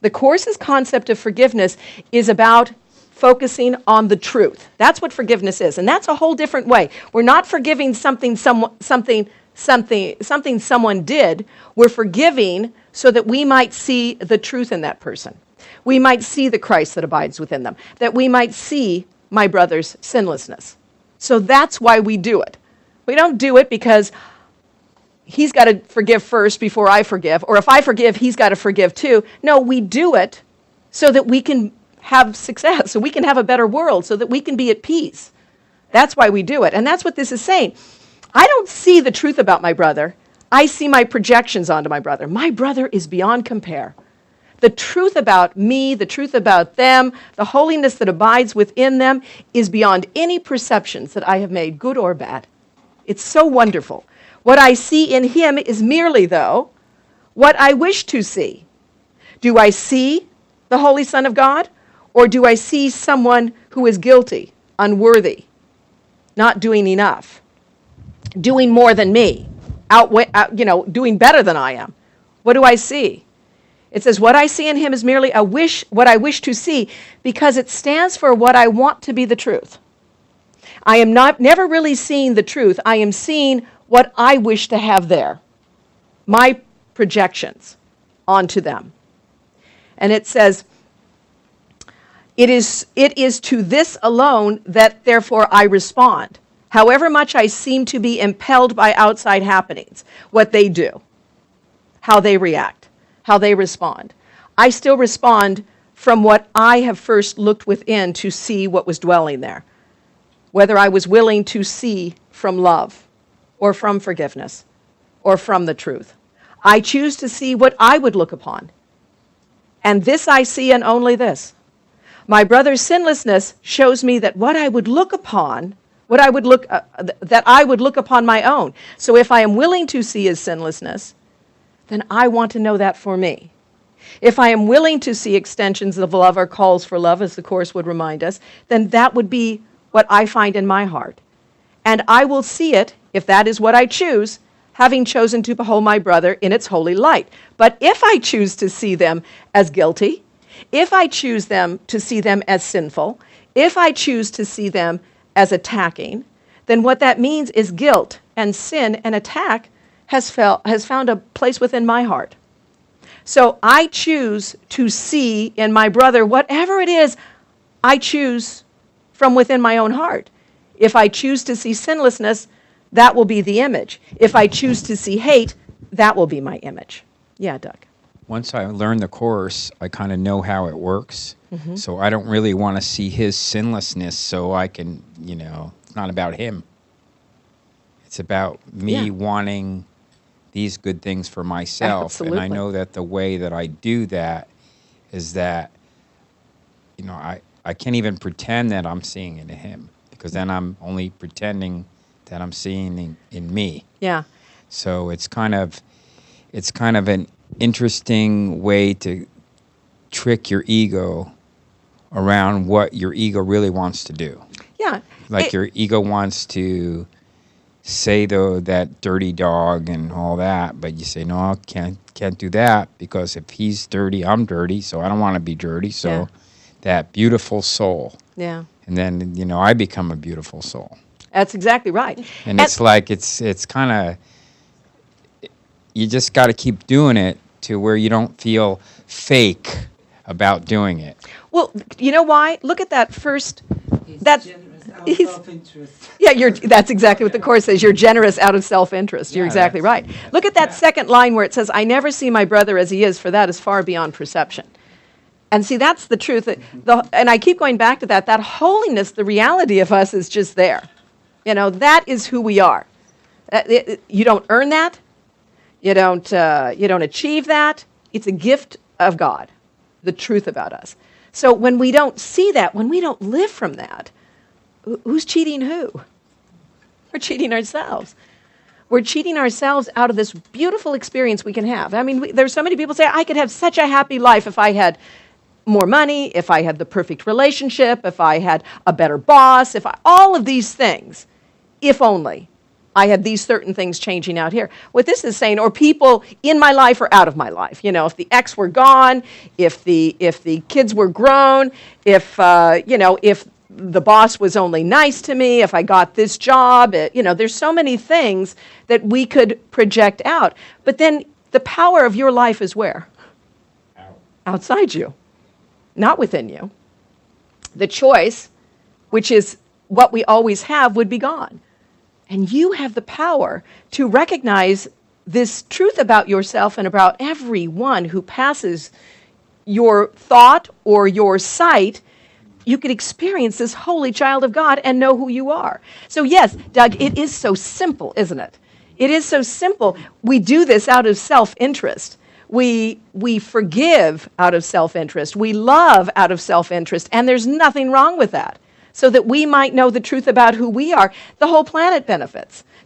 The Course's concept of forgiveness is about focusing on the truth. That's what forgiveness is, and that's a whole different way. We're not forgiving something someone did. We're forgiving so that we might see the truth in that person. We might see the Christ that abides within them, that we might see my brother's sinlessness. So that's why we do it. We don't do it because he's got to forgive first before I forgive, or if I forgive, he's got to forgive too. No, we do it so that we can have success, so we can have a better world, so that we can be at peace. That's why we do it. And that's what this is saying. I don't see the truth about my brother. I see my projections onto my brother. My brother is beyond compare. The truth about me, the truth about them, the holiness that abides within them is beyond any perceptions that I have made, good or bad. It's so wonderful. What I see in him is merely, though, what I wish to see. Do I see the Holy Son of God? Or do I see someone who is guilty, unworthy, not doing enough, doing more than me, doing better than I am? What do I see? It says, what I see in him is merely what I wish to see, because it stands for what I want to be the truth. I am never really seeing the truth. I am seeing what I wish to have there, my projections onto them. And it says, it is to this alone that therefore I respond. However much I seem to be impelled by outside happenings, what they do, how they react, how they respond, I still respond from what I have first looked within to see what was dwelling there. Whether I was willing to see from love, or from forgiveness, or from the truth. I choose to see what I would look upon. And this I see, and only this. My brother's sinlessness shows me that what I would look upon, that I would look upon my own. So if I am willing to see his sinlessness, then I want to know that for me. If I am willing to see extensions of love or calls for love, as the Course would remind us, then that would be what I find in my heart. And I will see it, if that is what I choose, having chosen to behold my brother in its holy light. But if I choose to see them as guilty, if I choose to see them as sinful, if I choose to see them as attacking, then what that means is guilt and sin and attack has found a place within my heart. So I choose to see in my brother whatever it is I choose from within my own heart. If I choose to see sinlessness, that will be the image. If I choose to see hate, that will be my image. Yeah, Doug. Once I learn the Course, I kind of know how it works. Mm-hmm. So I don't really want to see his sinlessness so I can, it's not about him. It's about me wanting these good things for myself. Absolutely. And I know that the way that I do that is that, I can't even pretend that I'm seeing it in him, because then I'm only pretending that I'm seeing in me. Yeah. So it's kind of an interesting way to trick your ego around what your ego really wants to do. Yeah. Like your ego wants to say that dirty dog and all that, but you say, no, I can't do that, because if he's dirty, I'm dirty, so I don't want to be dirty. So that beautiful soul. Yeah. And then, I become a beautiful soul. That's exactly right. And it's like, it's kind of, you just got to keep doing it to where you don't feel fake about doing it. Well, you know why? Look at that first. That's self-interest. Yeah, that's exactly what the Course says. You're generous out of self-interest. You're exactly right. Look at that second line where it says, I never see my brother as he is, for that is far beyond perception. And see, that's the truth. And I keep going back to that. That holiness, the reality of us is just there. That is who we are. You don't earn that. You don't achieve that. It's a gift of God, the truth about us. So when we don't see that, when we don't live from that, who's cheating who? We're cheating ourselves. We're cheating ourselves out of this beautiful experience we can have. I mean, there's so many people say, I could have such a happy life if I had more money, if I had the perfect relationship, if I had a better boss, all of these things, if only I had these certain things changing out here. What this is saying, or people in my life or out of my life. You know, if the ex were gone, if the kids were grown, if if the boss was only nice to me, if I got this job, there's so many things that we could project out. But then the power of your life is where? Outside you, not within you. The choice, which is what we always have, would be gone. And you have the power to recognize this truth about yourself and about everyone who passes your thought or your sight. You could experience this holy child of God and know who you are. So yes, Doug, it is so simple, isn't it? It is so simple. We do this out of self-interest. We forgive out of self-interest. We love out of self-interest. And there's nothing wrong with that. So that we might know the truth about who we are. The whole planet benefits.